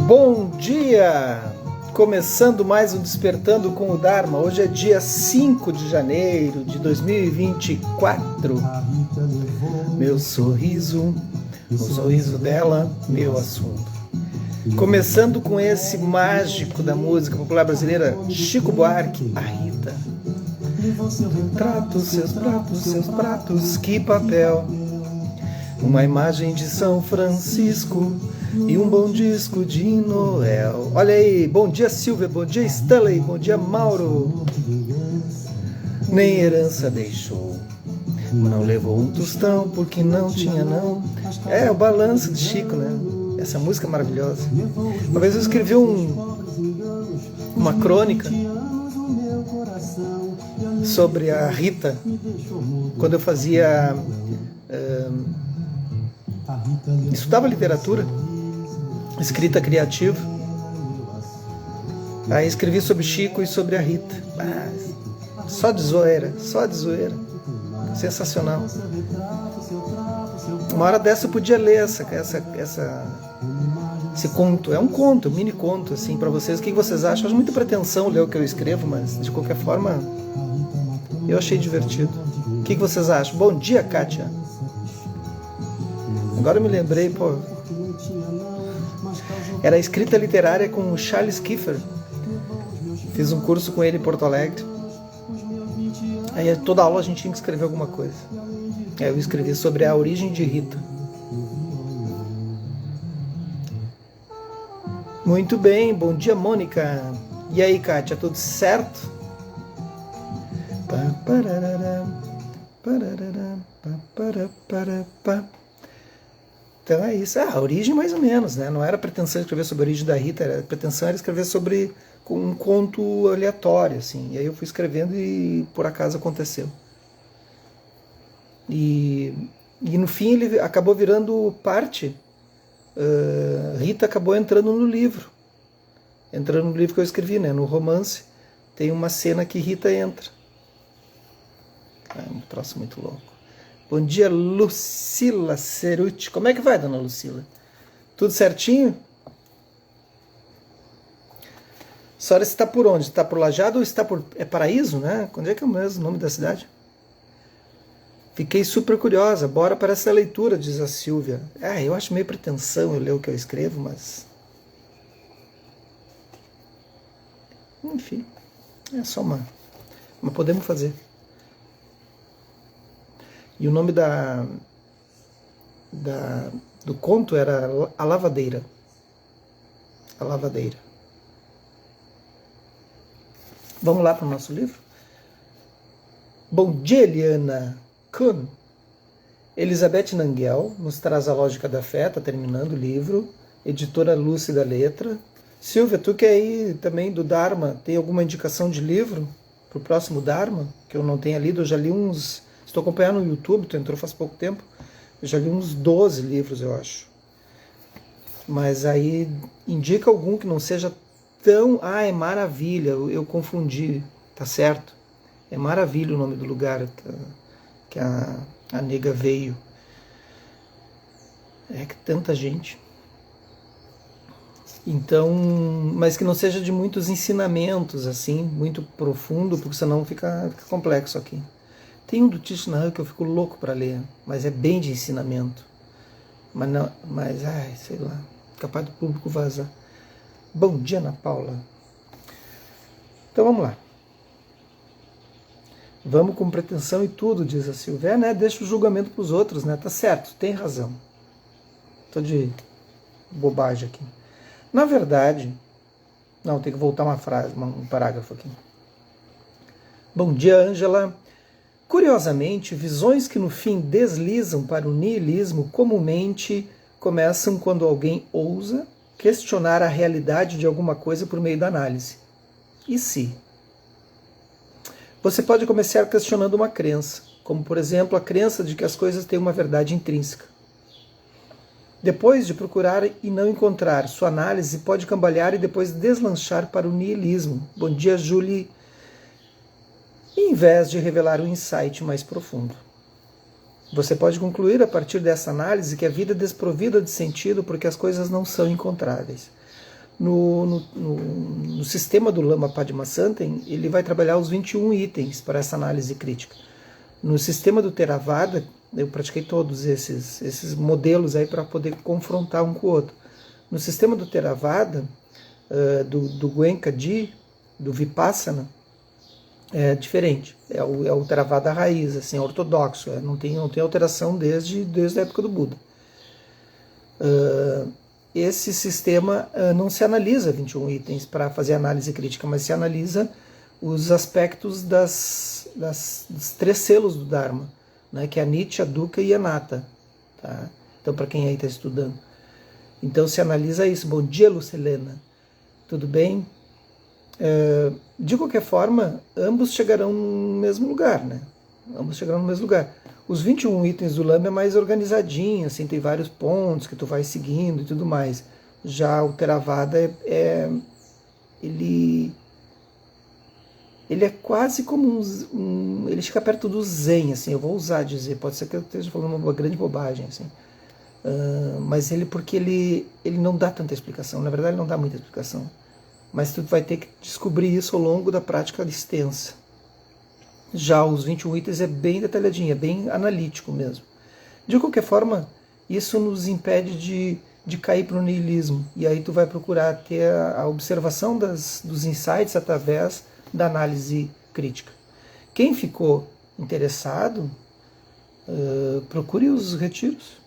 Bom dia! Começando mais um Despertando com o Dharma. Hoje é dia 5 de janeiro de 2024. Meu sorriso, o sorriso dela, meu assunto. Começando com esse mágico da música popular brasileira, Chico Buarque, a Rita. Seus pratos, que papel. Uma imagem de São Francisco e um bom disco de Noel. Olha aí, bom dia Silvia, bom dia Stanley, bom dia Mauro. Nem herança deixou, não levou um tostão porque não tinha não. É o balanço de Chico, né? Essa música é maravilhosa. Uma vez eu escrevi uma crônica sobre a Rita, quando eu fazia... estudava literatura, escrita criativa. Aí escrevi sobre Chico e sobre a Rita. Só de zoeira. Sensacional. Uma hora dessa eu podia ler esse conto. É um conto, um mini conto assim para vocês. O que vocês acham? Eu acho muita pretensão ler o que eu escrevo, mas de qualquer forma eu achei divertido. O que vocês acham? Bom dia, Kátia. Agora eu me lembrei, pô. Era escrita literária com o Charles Kiefer. Fiz um curso com ele em Porto Alegre. Aí toda aula a gente tinha que escrever alguma coisa. Aí eu escrevi sobre a origem de Rita. Muito bem, bom dia, Mônica. E aí, Kátia, tudo certo? Então é isso. A origem mais ou menos, né? Não era a pretensão de escrever sobre a origem da Rita, a pretensão era escrever sobre um conto aleatório, assim. E aí eu fui escrevendo e por acaso aconteceu. E no fim ele acabou virando parte. Rita acabou entrando no livro. Entrando no livro que eu escrevi, né? No romance tem uma cena que Rita entra. É um troço muito louco. Bom dia, Lucila Ceruti. Como é que vai, dona Lucila? Tudo certinho? A senhora está por onde? Está por Lajeado ou está por... É Paraíso, né? Onde é que é o mesmo nome da cidade? Fiquei super curiosa. Bora para essa leitura, diz a Silvia. Eu acho meio pretensão eu ler o que eu escrevo, mas... Enfim, é só uma... Mas podemos fazer. E o nome do conto era A Lavadeira. A Lavadeira. Vamos lá para o nosso livro? Bom dia, Eliana Kuhn. Elizabeth Nanguel nos traz A Lógica da Fé, está terminando o livro. Editora Lúcida Letra. Silvia, tu que é aí também do Dharma, tem alguma indicação de livro para o próximo Dharma? Que eu não tenha lido, eu já li uns... Estou acompanhando no YouTube, tu entrou faz pouco tempo. Eu já li uns 12 livros, eu acho. Mas aí indica algum que não seja tão... é Maravilha, eu confundi, tá certo? É Maravilha o nome do lugar que a nega veio. É que tanta gente. Então, mas que não seja de muitos ensinamentos, assim, muito profundo, porque senão fica complexo aqui. Tem um do Thich Nhat Hanh que eu fico louco para ler, mas é bem de ensinamento. Sei lá, capaz do público vazar. Bom dia, Ana Paula. Então vamos lá. Vamos com pretensão e tudo, diz a Silvia, né? Deixa o julgamento para os outros, né? Tá certo, tem razão. Tô de bobagem aqui. Na verdade, não, tem que voltar uma frase, um parágrafo aqui. Bom dia, Ângela. Curiosamente, visões que no fim deslizam para o niilismo comumente começam quando alguém ousa questionar a realidade de alguma coisa por meio da análise. E se? Você pode começar questionando uma crença, como por exemplo a crença de que as coisas têm uma verdade intrínseca. Depois de procurar e não encontrar, sua análise pode cambalear e depois deslanchar para o niilismo. Bom dia, Julie. Em vez de revelar um insight mais profundo. Você pode concluir a partir dessa análise que a vida é desprovida de sentido porque as coisas não são encontráveis. No sistema do Lama Padmasambhava, ele vai trabalhar os 21 itens para essa análise crítica. No sistema do Theravada, eu pratiquei todos esses modelos aí para poder confrontar um com o outro. No sistema do Theravada, do Goenka-ji, do Vipassana, é diferente. É o Theravada raiz, assim, ortodoxo. Não tem alteração desde a época do Buda. Esse sistema não se analisa 21 itens para fazer análise crítica, mas se analisa os aspectos dos 3 selos do Dharma, né, que é a Nitya, a Dukkha e a Anatta. Tá? Então, para quem aí está estudando. Então, se analisa isso. Bom dia, Lucilena. Tudo bem? De qualquer forma, ambos chegarão no mesmo lugar, né? Ambos chegarão no mesmo lugar. Os 21 itens do Lama é mais organizadinho, assim, tem vários pontos que tu vai seguindo e tudo mais. Já o Theravada ele é quase como ele fica perto do Zen, assim, eu vou usar dizer, pode ser que eu esteja falando uma grande bobagem, assim. Mas porque ele não dá tanta explicação, na verdade ele não dá muita explicação. Mas tu vai ter que descobrir isso ao longo da prática extensa. Já os 21 itens é bem detalhadinho, é bem analítico mesmo. De qualquer forma, isso nos impede de cair para o niilismo. E aí tu vai procurar ter a observação dos insights através da análise crítica. Quem ficou interessado, procure os retiros.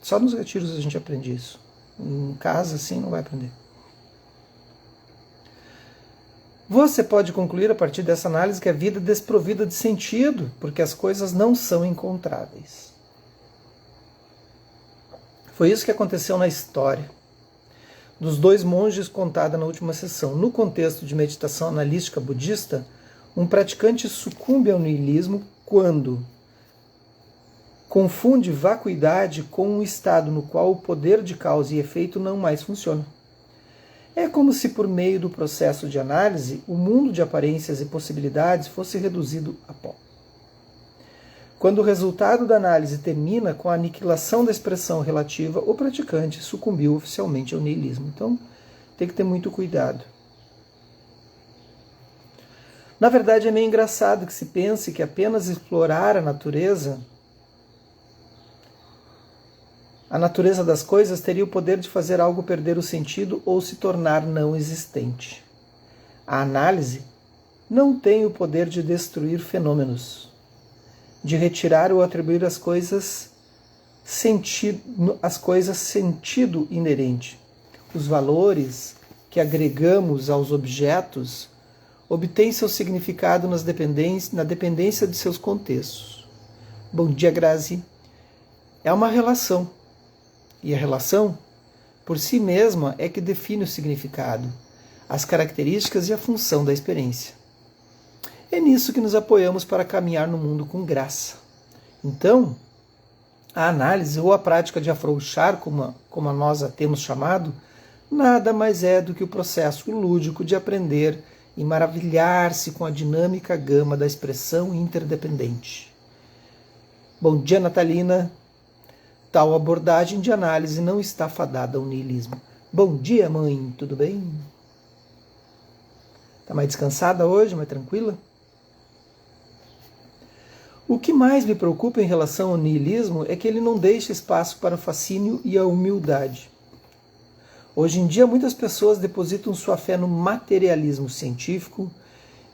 Só nos retiros a gente aprende isso. Em casa, assim, não vai aprender. Você pode concluir a partir dessa análise que a vida é desprovida de sentido, porque as coisas não são encontráveis. Foi isso que aconteceu na história dos 2 monges contada na última sessão. No contexto de meditação analítica budista, um praticante sucumbe ao niilismo quando confunde vacuidade com um estado no qual o poder de causa e efeito não mais funciona. É como se, por meio do processo de análise, o mundo de aparências e possibilidades fosse reduzido a pó. Quando o resultado da análise termina com a aniquilação da expressão relativa, o praticante sucumbiu oficialmente ao niilismo. Então, tem que ter muito cuidado. Na verdade, é meio engraçado que se pense que apenas explorar a natureza das coisas teria o poder de fazer algo perder o sentido ou se tornar não existente. A análise não tem o poder de destruir fenômenos, de retirar ou atribuir às coisas sentido inerente. Os valores que agregamos aos objetos obtêm seu significado na dependência de seus contextos. Bom dia, Grazi. É uma relação. E a relação, por si mesma, é que define o significado, as características e a função da experiência. É nisso que nos apoiamos para caminhar no mundo com graça. Então, a análise ou a prática de afrouxar, como nós a temos chamado, nada mais é do que o processo lúdico de aprender e maravilhar-se com a dinâmica gama da expressão interdependente. Bom dia, Natalina. Tal abordagem de análise não está fadada ao niilismo. Bom dia, mãe, tudo bem? Está mais descansada hoje, mais tranquila? O que mais me preocupa em relação ao niilismo é que ele não deixa espaço para o fascínio e a humildade. Hoje em dia, muitas pessoas depositam sua fé no materialismo científico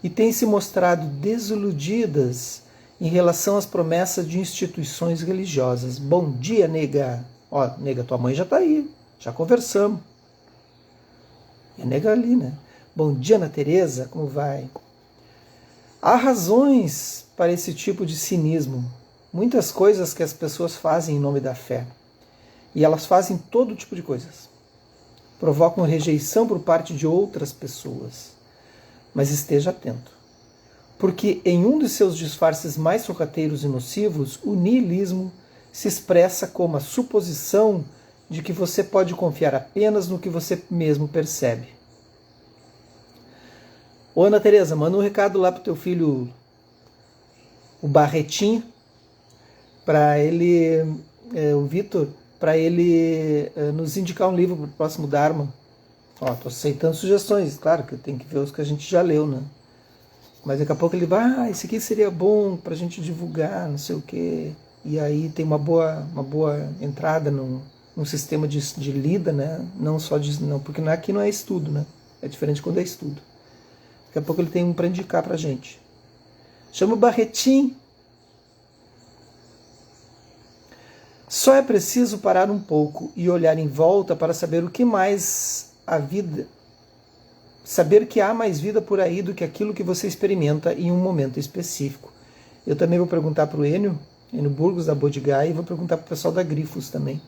e têm se mostrado desiludidas em relação às promessas de instituições religiosas. Bom dia, nega. Ó, nega, tua mãe já está aí, já conversamos. É nega ali, né? Bom dia, Ana Tereza, como vai? Há razões para esse tipo de cinismo. Muitas coisas que as pessoas fazem em nome da fé. E elas fazem todo tipo de coisas. Provocam rejeição por parte de outras pessoas. Mas esteja atento. Porque em um dos seus disfarces mais sorrateiros e nocivos, o niilismo se expressa como a suposição de que você pode confiar apenas no que você mesmo percebe. Ô, Ana Tereza, manda um recado lá pro teu filho, o Barretinho, para ele, o Vitor, para ele nos indicar um livro para o próximo Dharma. Ó, tô aceitando sugestões, claro que tem que ver os que a gente já leu, né? Mas daqui a pouco ele vai, esse aqui seria bom pra gente divulgar, não sei o quê. E aí tem uma boa entrada num sistema de lida, né? Não só de. Não, porque aqui não é estudo, né? É diferente quando é estudo. Daqui a pouco ele tem um para indicar pra gente. Chama o Barretim. Só é preciso parar um pouco e olhar em volta para saber o que mais a vida. Saber que há mais vida por aí do que aquilo que você experimenta em um momento específico. Eu também vou perguntar para o Enio Burgos da Bodigai, e vou perguntar para o pessoal da Grifos também,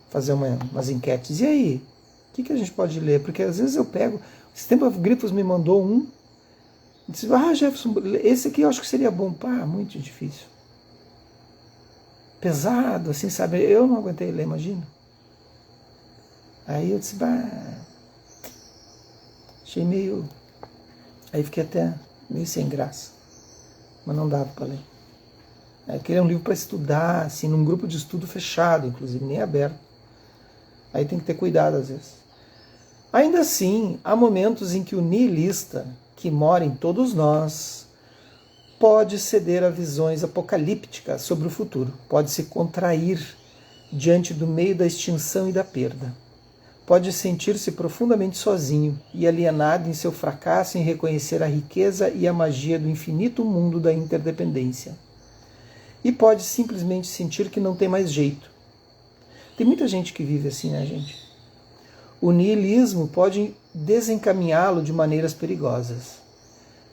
fazer umas enquetes. E aí, o que a gente pode ler? Porque às vezes eu pego, esse tempo a Grifos me mandou um, e disse, Jefferson, esse aqui eu acho que seria bom. Pá, muito difícil. Pesado, assim, sabe? Eu não aguentei ler, imagina. Aí eu disse, achei meio... Aí fiquei até meio sem graça. Mas não dava para ler. Eu queria um livro para estudar, assim, num grupo de estudo fechado, inclusive, nem aberto. Aí tem que ter cuidado às vezes. Ainda assim, há momentos em que o nihilista, que mora em todos nós, pode ceder a visões apocalípticas sobre o futuro, pode se contrair diante do meio da extinção e da perda. Pode sentir-se profundamente sozinho e alienado em seu fracasso em reconhecer a riqueza e a magia do infinito mundo da interdependência. E pode simplesmente sentir que não tem mais jeito. Tem muita gente que vive assim, né, gente? O niilismo pode desencaminhá-lo de maneiras perigosas.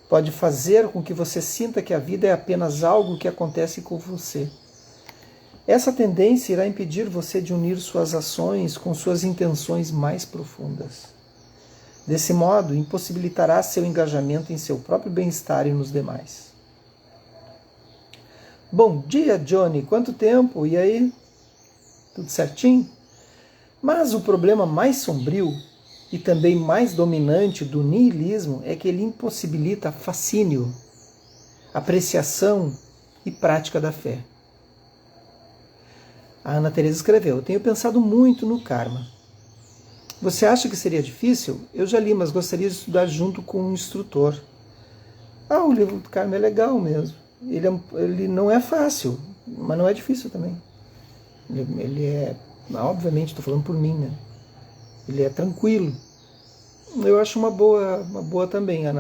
Pode fazer com que você sinta que a vida é apenas algo que acontece com você. Essa tendência irá impedir você de unir suas ações com suas intenções mais profundas. Desse modo, impossibilitará seu engajamento em seu próprio bem-estar e nos demais. Bom dia, Johnny. Quanto tempo? E aí? Tudo certinho? Mas o problema mais sombrio e também mais dominante do niilismo é que ele impossibilita fascínio, apreciação e prática da fé. A Ana Teresa escreveu, eu tenho pensado muito no karma. Você acha que seria difícil? Eu já li, mas gostaria de estudar junto com um instrutor. O livro do karma é legal mesmo. Ele não é fácil, mas não é difícil também. Ele é, obviamente, estou falando por mim, né? Ele é tranquilo. Eu acho uma boa também. A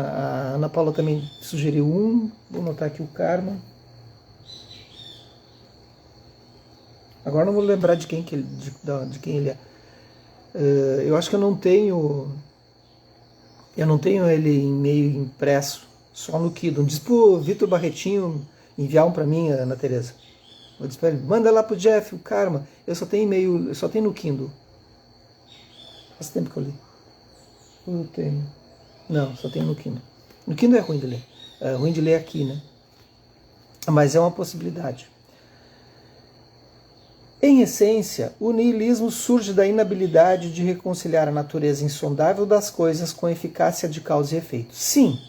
Ana Paula também sugeriu um. Vou anotar aqui o karma. Agora não vou lembrar de quem ele é. Eu acho que eu não tenho ele em meio impresso, só no Kindle. Diz pro Vitor Barretinho enviar um para mim, Ana Teresa. Vou dizer para ele, manda lá pro Jeff o karma. Eu só tenho e-mail, só tenho no Kindle. Faz tempo que eu li. Eu tenho. Não, só tenho no Kindle. No Kindle é ruim de ler. É ruim de ler aqui, né? Mas é uma possibilidade. Em essência, o niilismo surge da inabilidade de reconciliar a natureza insondável das coisas com a eficácia de causa e efeito. Sim,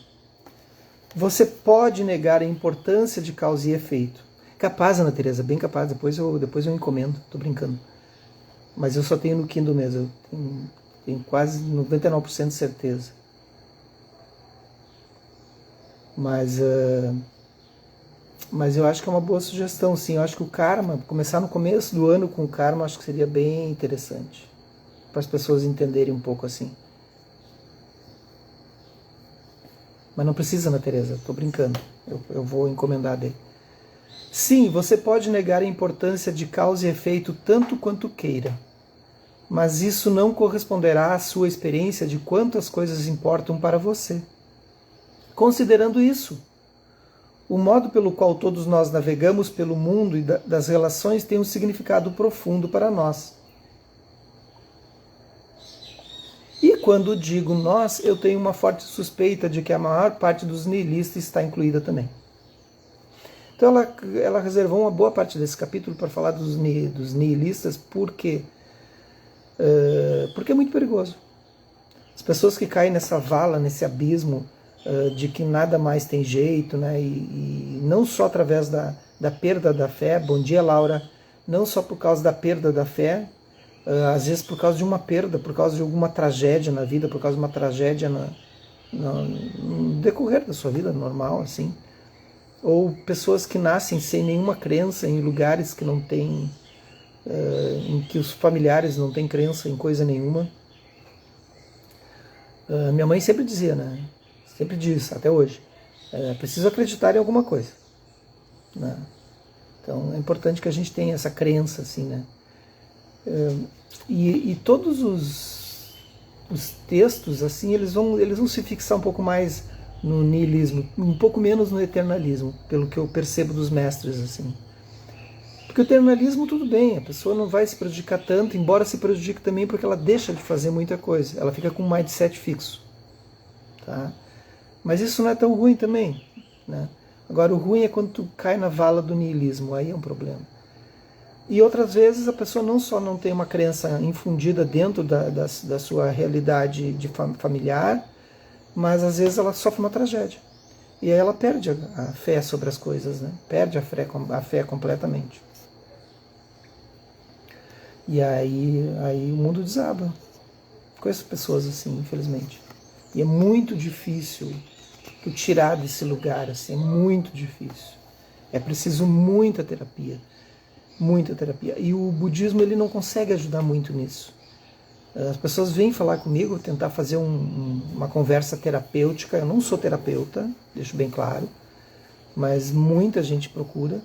você pode negar a importância de causa e efeito. Capaz, Ana Teresa, bem capaz, depois eu encomendo, tô brincando. Mas eu só tenho no Kindle mesmo, eu tenho quase 99% de certeza. Mas eu acho que é uma boa sugestão, sim. Eu acho que o karma, começar no começo do ano com o karma, acho que seria bem interessante. Para as pessoas entenderem um pouco assim. Mas não precisa, Ana Teresa, estou brincando. Eu vou encomendar dele. Sim, você pode negar a importância de causa e efeito tanto quanto queira. Mas isso não corresponderá à sua experiência de quanto as coisas importam para você. Considerando isso, o modo pelo qual todos nós navegamos pelo mundo e das relações tem um significado profundo para nós. E quando digo nós, eu tenho uma forte suspeita de que a maior parte dos nihilistas está incluída também. Então ela reservou uma boa parte desse capítulo para falar dos nihilistas, porque é muito perigoso. As pessoas que caem nessa vala, nesse abismo, de que nada mais tem jeito, né? E não só através da perda da fé, bom dia Laura, não só por causa da perda da fé, às vezes por causa de uma perda, por causa de alguma tragédia na vida, por causa de uma tragédia no decorrer da sua vida normal, assim. Ou pessoas que nascem sem nenhuma crença em lugares que não tem, em que os familiares não têm crença em coisa nenhuma. Minha mãe sempre dizia, né? Sempre diz, até hoje, preciso acreditar em alguma coisa, né? Então é importante que a gente tenha essa crença, assim, né? E todos os textos, assim, eles vão se fixar um pouco mais no niilismo, um pouco menos no eternalismo, pelo que eu percebo dos mestres, assim. Porque o eternalismo, tudo bem, a pessoa não vai se prejudicar tanto, embora se prejudique também porque ela deixa de fazer muita coisa, ela fica com um mindset fixo, tá? Mas isso não é tão ruim também, né? Agora, o ruim é quando tu cai na vala do niilismo, aí é um problema. E outras vezes a pessoa não só não tem uma crença infundida dentro da sua realidade familiar, mas às vezes ela sofre uma tragédia. E aí ela perde a fé sobre as coisas, né? Perde a fé completamente. E aí o mundo desaba. Conheço pessoas assim, infelizmente. E é muito difícil tu tirar desse lugar, assim, é muito difícil. É preciso muita terapia. Muita terapia. E o budismo, ele não consegue ajudar muito nisso. As pessoas vêm falar comigo, tentar fazer uma conversa terapêutica. Eu não sou terapeuta, deixo bem claro, mas muita gente procura.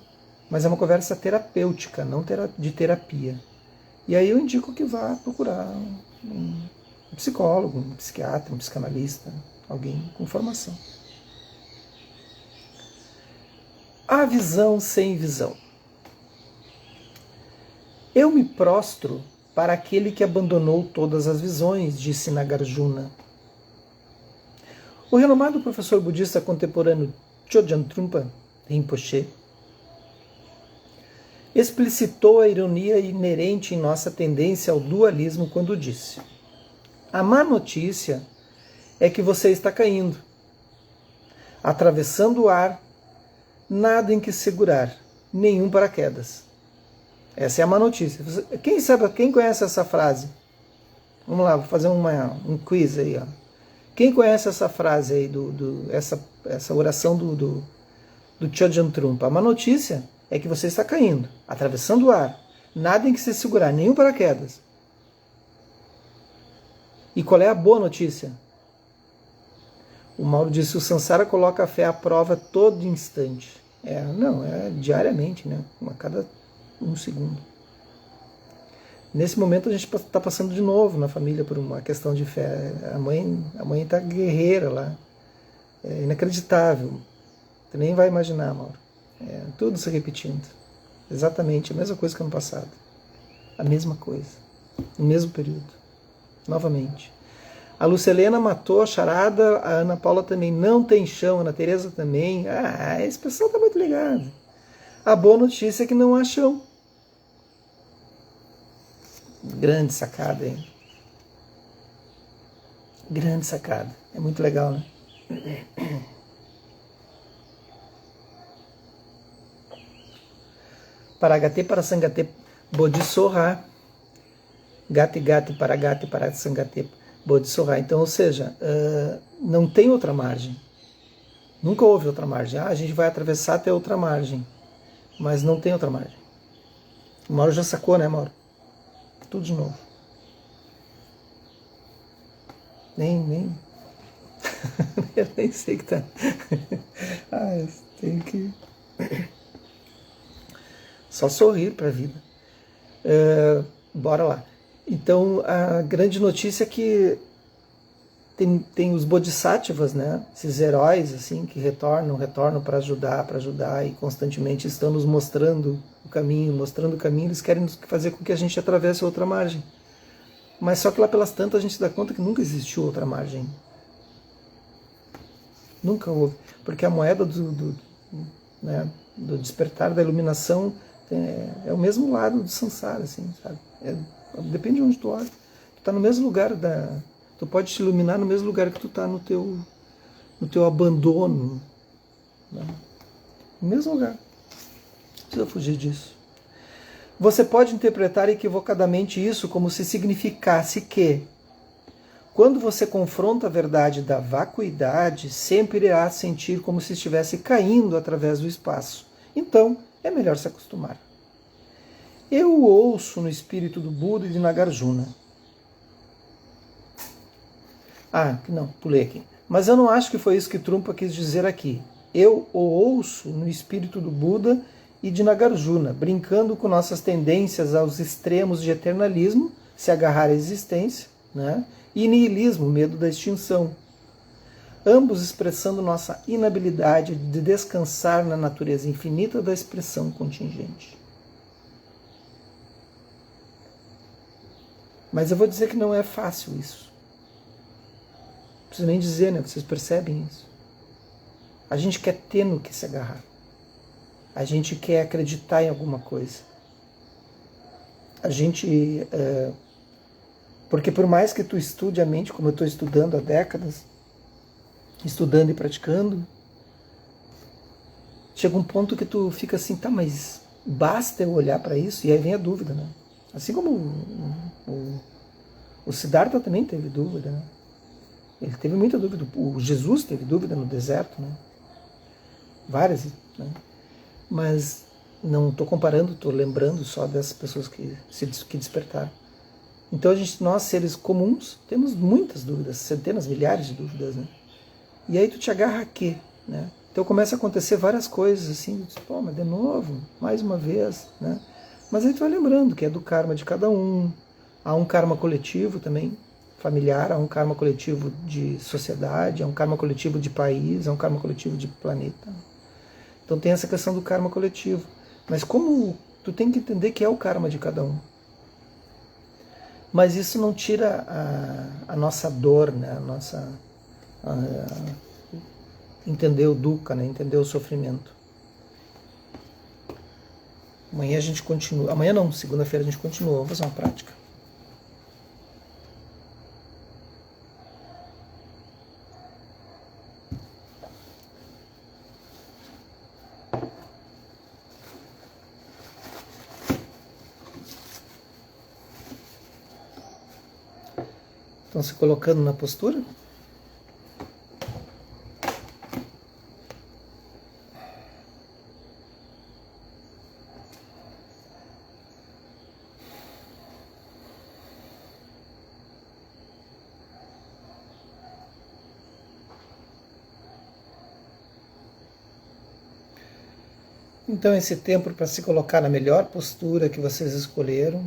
Mas é uma conversa terapêutica, não de terapia. E aí eu indico que vá procurar um psicólogo, um psiquiatra, um psicanalista, alguém com formação. A visão sem visão. Eu me prostro para aquele que abandonou todas as visões, disse Nagarjuna. O renomado professor budista contemporâneo Chodjam Trungpa Rinpoche explicitou a ironia inerente em nossa tendência ao dualismo quando disse: a má notícia é que você está caindo, atravessando o ar, nada em que segurar, nenhum paraquedas. Essa é a má notícia. Quem conhece essa frase? Vamos lá, vou fazer um quiz aí. Ó. Quem conhece essa frase aí, essa oração do Chodjam Trungpa? A má notícia é que você está caindo, atravessando o ar, nada em que se segurar, nenhum paraquedas. E qual é a boa notícia? O Mauro disse: o Sansara coloca a fé à prova todo instante. Não, é diariamente, né? A cada um segundo. Nesse momento a gente está passando de novo na família por uma questão de fé. A mãe está guerreira lá. É inacreditável. Você nem vai imaginar, Mauro. Tudo se repetindo. Exatamente a mesma coisa que ano passado. A mesma coisa. No mesmo período. Novamente. A Lucelena matou a charada, a Ana Paula também não tem chão, a Ana Tereza também. Esse pessoal está muito ligado. A boa notícia é que não há chão. Grande sacada, hein? Grande sacada. É muito legal, né? Paragate para Sangate Bodhisorra. Gate para Sangate Bodhisorra. Então, ou seja, não tem outra margem. Nunca houve outra margem. A gente vai atravessar até outra margem. Mas não tem outra margem. O Mauro já sacou, né, Mauro? Tudo de novo. Nem. Eu nem sei que tá. Eu tenho que. Só sorrir para a vida. Bora lá. Então, a grande notícia é que tem os bodhisattvas, né? Esses heróis assim que retornam para ajudar e constantemente estão nos mostrando o caminho, eles querem fazer com que a gente atravesse outra margem. Mas só que lá pelas tantas a gente se dá conta que nunca existiu outra margem. Nunca houve. Porque a moeda do despertar, da iluminação, é o mesmo lado do samsara, assim, sabe? Depende de onde tu olha. Tu está no mesmo lugar tu pode te iluminar no mesmo lugar que tu está no teu abandono. Né? No mesmo lugar. Não precisa fugir disso. Você pode interpretar equivocadamente isso como se significasse que, quando você confronta a verdade da vacuidade, sempre irá sentir como se estivesse caindo através do espaço. Então, é melhor se acostumar. Eu o ouço no espírito do Buda e de Nagarjuna. Não, pulei aqui. Mas eu não acho que foi isso que Trungpa quis dizer aqui. Eu o ouço no espírito do Buda e de Nagarjuna, brincando com nossas tendências aos extremos de eternalismo, se agarrar à existência, né? E niilismo, medo da extinção. Ambos expressando nossa inabilidade de descansar na natureza infinita da expressão contingente. Mas eu vou dizer que não é fácil isso. Não preciso nem dizer, né? Vocês percebem isso. A gente quer ter no que se agarrar. A gente quer acreditar em alguma coisa. A gente... Porque por mais que tu estude a mente, como eu estou estudando há décadas, estudando e praticando, chega um ponto que tu fica assim, tá, mas basta eu olhar para isso? E aí vem a dúvida, né? Assim como o Siddhartha também teve dúvida, né? Ele teve muita dúvida. O Jesus teve dúvida no deserto, né? Várias, né? Mas não estou comparando, estou lembrando só dessas pessoas que despertaram. Então nós, seres comuns, temos muitas dúvidas, centenas, milhares de dúvidas, né? E aí tu te agarra a quê, né? Então começa a acontecer várias coisas assim, pô, mas de novo, mais uma vez, né? Mas aí tu vai lembrando que é do karma de cada um. Há um karma coletivo também, familiar, há um karma coletivo de sociedade, há um karma coletivo de país, há um karma coletivo de planeta. Então tem essa questão do karma coletivo. Mas como tu tem que entender que é o karma de cada um. Mas isso não tira a nossa dor, né? Entender o dukkha, né? Entender o sofrimento. Amanhã a gente continua. Amanhã não, segunda-feira a gente continua. Vamos fazer uma prática. Estão se colocando na postura? Então esse tempo para se colocar na melhor postura que vocês escolheram.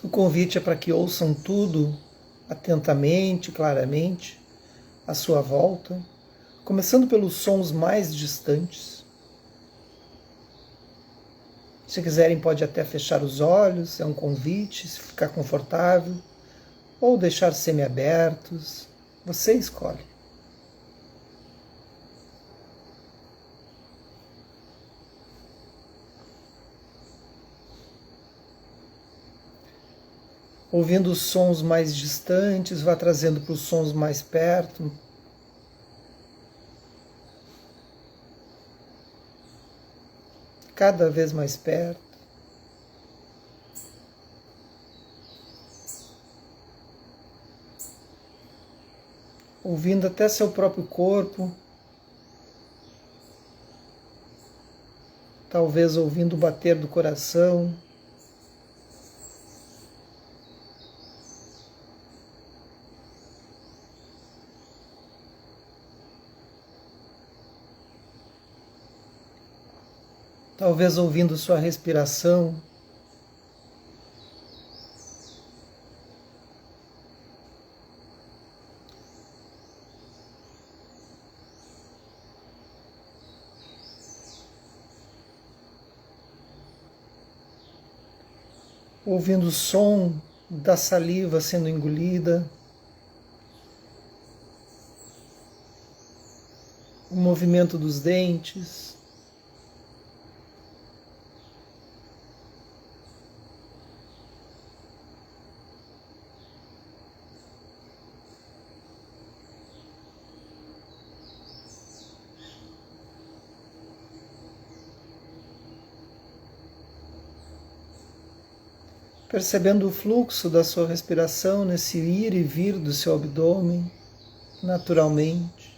O convite é para que ouçam tudo atentamente, claramente, à sua volta, começando pelos sons mais distantes. Se quiserem, pode até fechar os olhos, é um convite, se ficar confortável, ou deixar semiabertos, você escolhe. Ouvindo os sons mais distantes, vá trazendo para os sons mais perto. Cada vez mais perto. Ouvindo até seu próprio corpo. Talvez ouvindo o bater do coração. Talvez ouvindo sua respiração. Ouvindo o som da saliva sendo engolida. O movimento dos dentes. percebendo o fluxo da sua respiração nesse ir e vir do seu abdômen, naturalmente.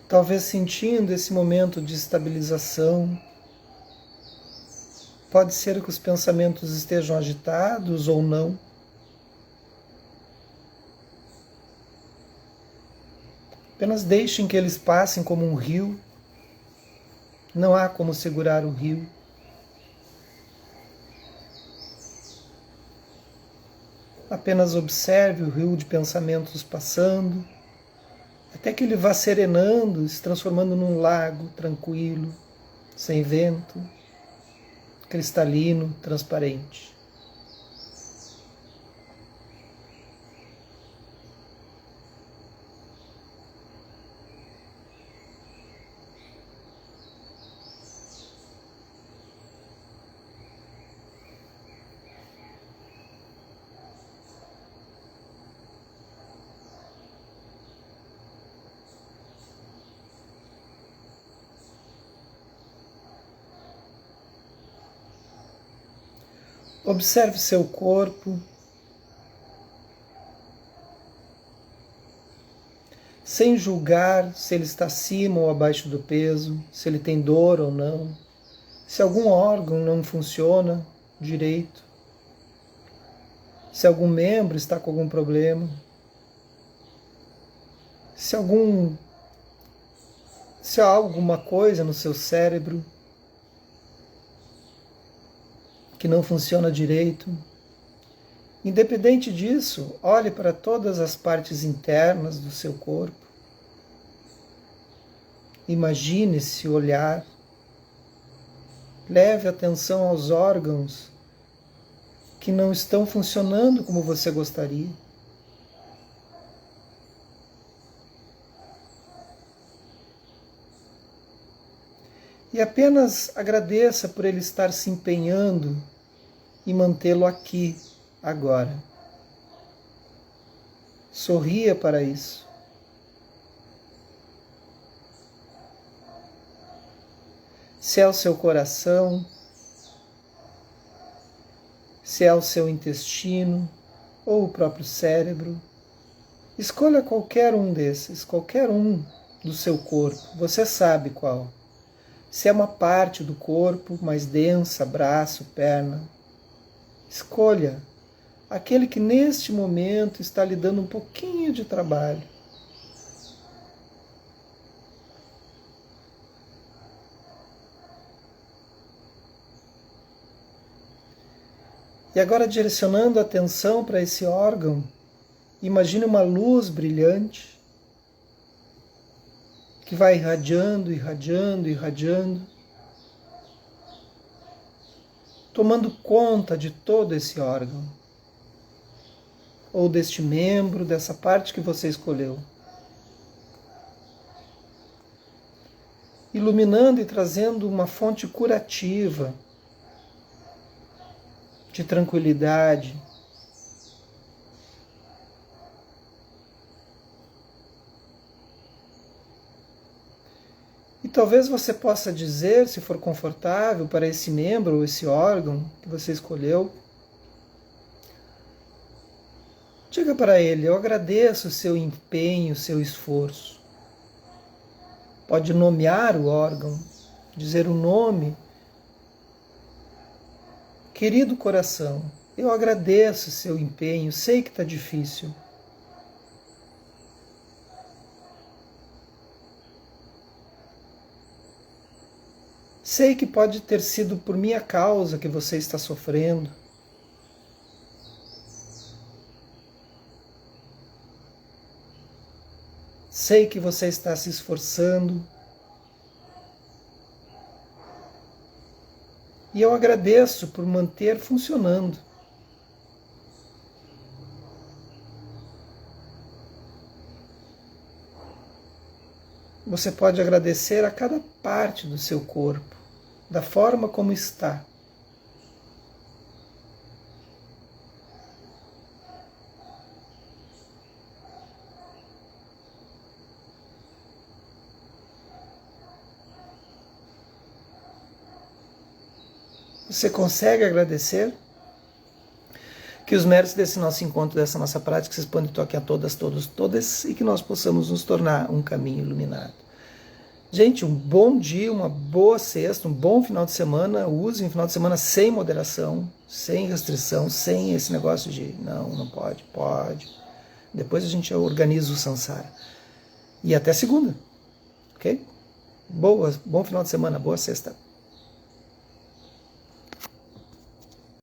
Talvez sentindo esse momento de estabilização. Pode ser que os pensamentos estejam agitados ou não. Apenas deixem que eles passem como um rio. Não há como segurar o rio. Apenas observe o rio de pensamentos passando, até que ele vá serenando, se transformando num lago tranquilo, sem vento, cristalino, transparente. Observe seu corpo, sem julgar se ele está acima ou abaixo do peso, se ele tem dor ou não, se algum órgão não funciona direito, se algum membro está com algum problema, se há alguma coisa no seu cérebro que não funciona direito. Independente disso, olhe para todas as partes internas do seu corpo. Imagine esse olhar. Leve atenção aos órgãos que não estão funcionando como você gostaria. E apenas agradeça por ele estar se empenhando e mantê-lo aqui, agora. Sorria para isso. Se é o seu coração, se é o seu intestino ou o próprio cérebro, escolha qualquer um desses, qualquer um do seu corpo, você sabe qual. Se é uma parte do corpo mais densa, braço, perna, escolha aquele que neste momento está lhe dando um pouquinho de trabalho. E agora, direcionando a atenção para esse órgão, imagine uma luz brilhante que vai irradiando, irradiando, irradiando, tomando conta de todo esse órgão, ou deste membro, dessa parte que você escolheu. Iluminando e trazendo uma fonte curativa, de tranquilidade. E talvez você possa dizer, se for confortável, para esse membro ou esse órgão que você escolheu, diga para ele: eu agradeço o seu empenho, o seu esforço. Pode nomear o órgão, dizer o nome. Querido coração, eu agradeço o seu empenho, sei que está difícil. Sei que pode ter sido por minha causa que você está sofrendo. Sei que você está se esforçando. E eu agradeço por manter funcionando. Você pode agradecer a cada parte do seu corpo, da forma como está. Você consegue agradecer? Que os méritos desse nosso encontro, dessa nossa prática, se expandem toque a todas, todos, todas, e que nós possamos nos tornar um caminho iluminado. Gente, um bom dia, uma boa sexta, um bom final de semana. Use um final de semana sem moderação, sem restrição, sem esse negócio de não pode, pode. Depois a gente organiza o samsara. E até segunda, ok? Bom final de semana, boa sexta.